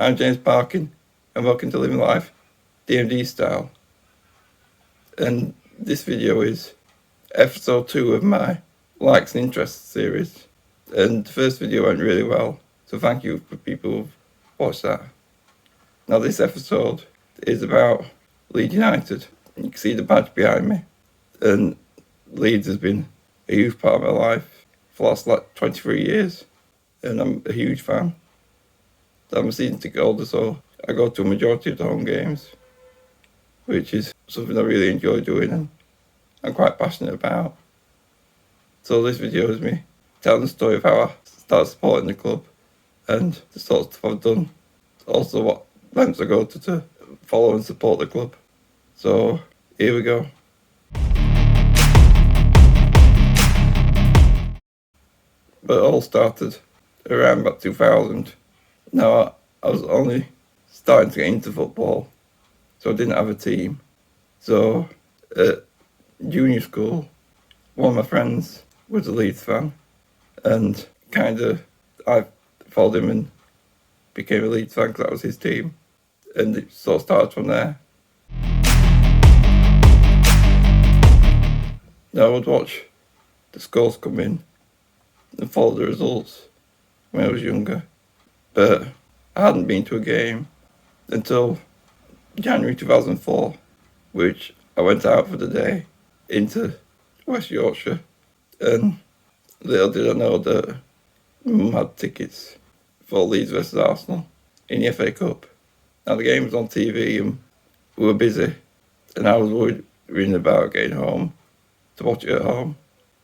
I'm James Parkin, and welcome to Living Life DMD style. And this video is episode 2 of my likes and interests series. And the first video went really well, so thank you for people who've watched that. Now this episode is about Leeds United. You can see the badge behind me. And Leeds has been a huge part of my life for the last 23 years. And I'm a huge fan. I'm a season ticket holder, so I go to a majority of the home games, which is something I really enjoy doing and I'm quite passionate about. So this video is me telling the story of how I started supporting the club and the sort of stuff I've done. Also what lengths I go to follow and support the club. So here we go. But it all started around about 2000. Now I was only starting to get into football, so I didn't have a team. So at junior school, one of my friends was a Leeds fan, and I followed him and became a Leeds fan because that was his team, and it sort of started from there. Now I would watch the scores come in and follow the results when I was younger, but I hadn't been to a game until January 2004, which I went out for the day into West Yorkshire, and little did I know that Mum had tickets for Leeds versus Arsenal in the FA Cup. Now the game was on TV and we were busy, and I was worried about getting home to watch it at home.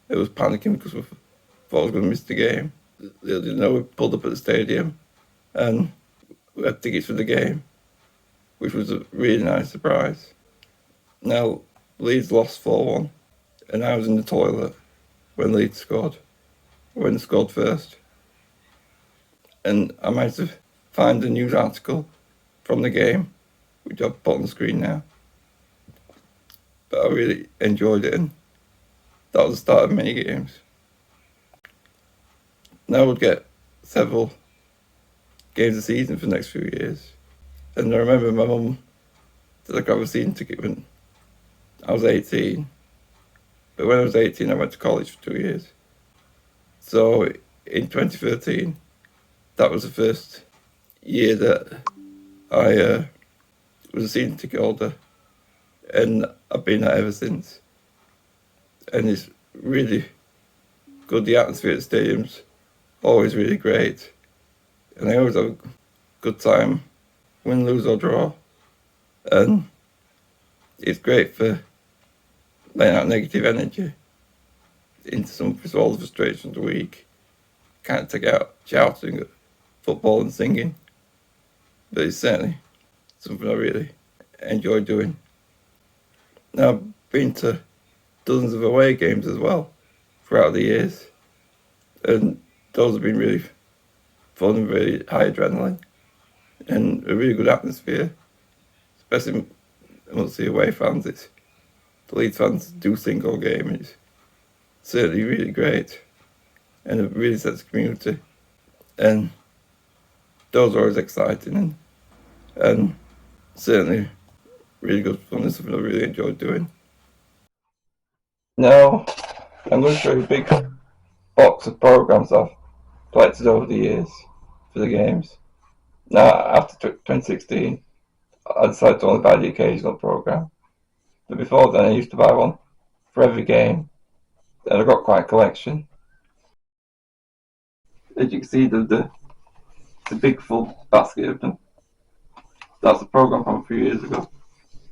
I was panicking because I thought I was going to miss the game. Little did I know we pulled up at the stadium and we had tickets for the game, which was a really nice surprise. Now, Leeds lost 4-1, and I was in the toilet when Leeds scored, when they scored first. And I managed to find a news article from the game, which I've put on the screen now. But I really enjoyed it, and that was the start of many games. Now I would get several games a season for the next few years. And I remember my mum said I got a season ticket when I was 18. But when I was 18, I went to college for 2 years. So in 2013, that was the first year that I was a season ticket holder. And I've been there ever since. And it's really good. The atmosphere at the stadium's always really great. And I always have a good time, win, lose or draw. And it's great for letting out negative energy into all the frustrations of the week. Can't take out shouting at football and singing. But it's certainly something I really enjoy doing. Now I've been to dozens of away games as well throughout the years. And those have been really fun and really high adrenaline and a really good atmosphere, especially amongst the away fans. The Leeds fans do sing all game, and it's certainly really great and a really sense of community, and those are always exciting and certainly really good fun and something I really enjoy doing. Now I'm going to show you a big box of programs I've collected over the years for the games. Now, after 2016, I decided to only buy the occasional program. But before then, I used to buy one for every game, and I got quite a collection. As you can see, the big full basket of them. That's a program from a few years ago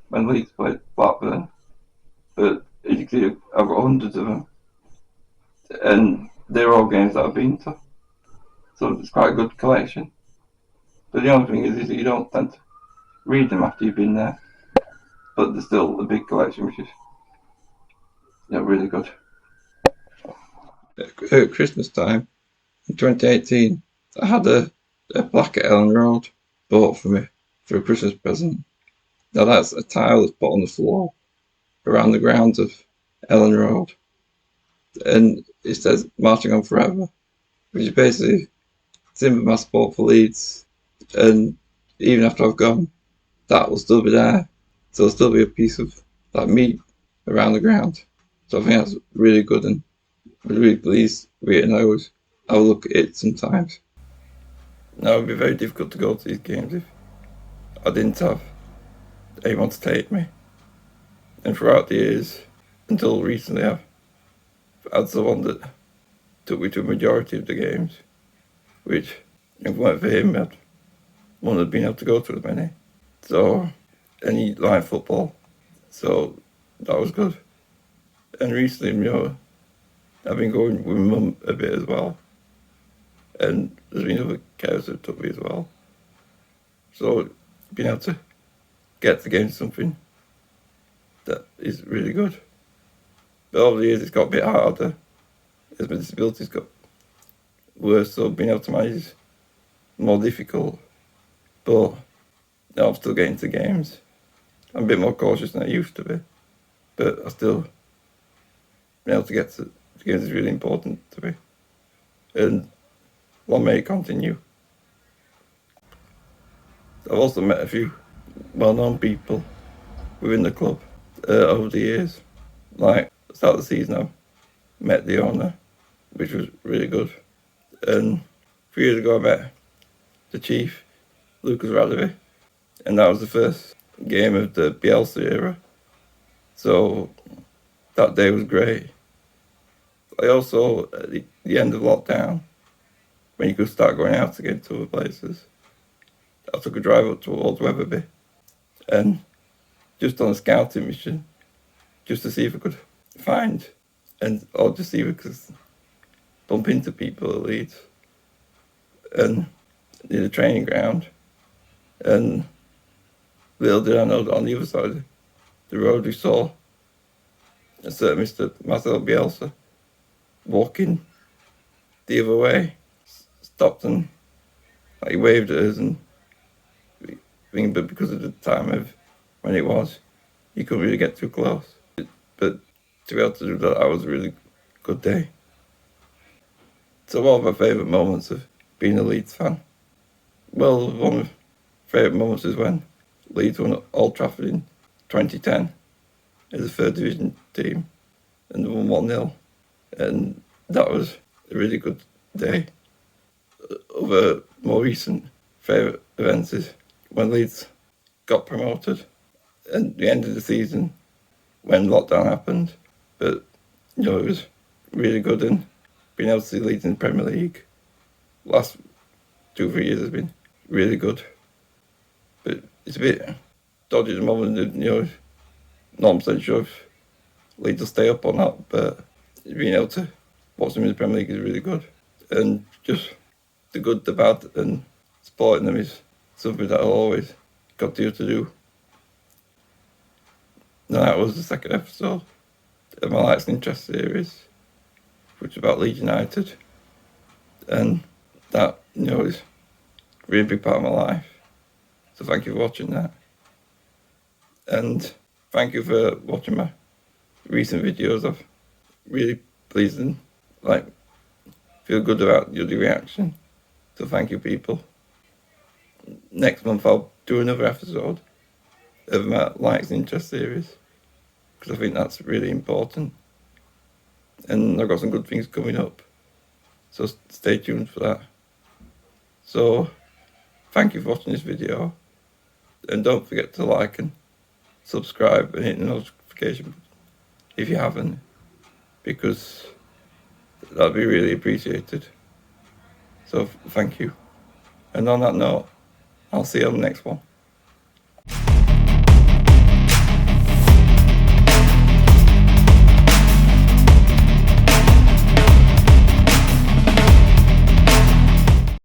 when Leeds played Blackburn. But as you can see, I've got hundreds of them, and they're all games that I've been to. So it's quite a good collection. But the only thing is that you don't tend to read them after you've been there. But there's still a big collection, which is really good. At Christmas time in 2018, I had a plaque at Elland Road bought for me for a Christmas present. Now that's a tile that's put on the floor around the grounds of Elland Road, and it says "Marching On Forever," which is basically symbol of my support for Leeds and even after I've gone, that will still be there. So there'll still be a piece of that meat around the ground. So I think that's really good, and I'm really pleased with it, and I always have a look at it sometimes. Now it would be very difficult to go to these games if I didn't have anyone to take me. And throughout the years, until recently, I've had someone that took me to a majority of the games, which, if it weren't for him, I wouldn't have been able to go to as many. So, and he liked football, so that was good. And recently, I've been going with my mum a bit as well. And there's been other carers that took me as well. So being able to get to games something that is really good. But over the years it's got a bit harder as my disability's got worse, so being able to manage is more difficult. But now I'm still getting to games. I'm a bit more cautious than I used to be. But I still being able to get to games is really important to me. And long may it continue. I've also met a few well-known people within the club over the years. Like, at the start of the season, I met the owner, which was really good. And 3 years ago, I met the chief, Lucas Radovi, and that was the first game of the Bielsa era. So that day was great. I also, at the end of lockdown, when you could start going out again to other places, I took a drive up towards Wetherby, and just on a scouting mission, just to see if I could find, or just see if I could bump into people at Leeds, and near the training ground. And little did I know that on the other side of the road we saw a certain Mr. Marcel Bielsa walking the other way, stopped and he waved at us, and but because of the time of when it was, you couldn't really get too close. But to be able to do that, that was a really good day. So one of my favourite moments of being a Leeds fan? Well, one of my favourite moments is when Leeds won at Old Trafford in 2010 as a third division team, and they won 1-0. And that was a really good day. Other more recent favourite events is when Leeds got promoted and the end of the season when lockdown happened. But, it was really good, and being able to see Leeds in the Premier League last 2-3 years has been really good. But it's a bit dodgy at the moment, not 100% sure if Leeds will stay up or not, but being able to watch them in the Premier League is really good. And just the good, the bad, and supporting them is something that I'll always continue to do. And that was the second episode of my Likes and Interest series, which is about Leeds United. And that, is a really big part of my life. So thank you for watching that. And thank you for watching my recent videos. I've really pleased and feel good about your reaction. So thank you, people. Next month I'll do another episode of my Likes and Interest series, because I think that's really important. And I've got some good things coming up. So stay tuned for that. So thank you for watching this video. And don't forget to like and subscribe and hit the notification button if you haven't, because that'd be really appreciated. So thank you. And on that note, I'll see you on the next one.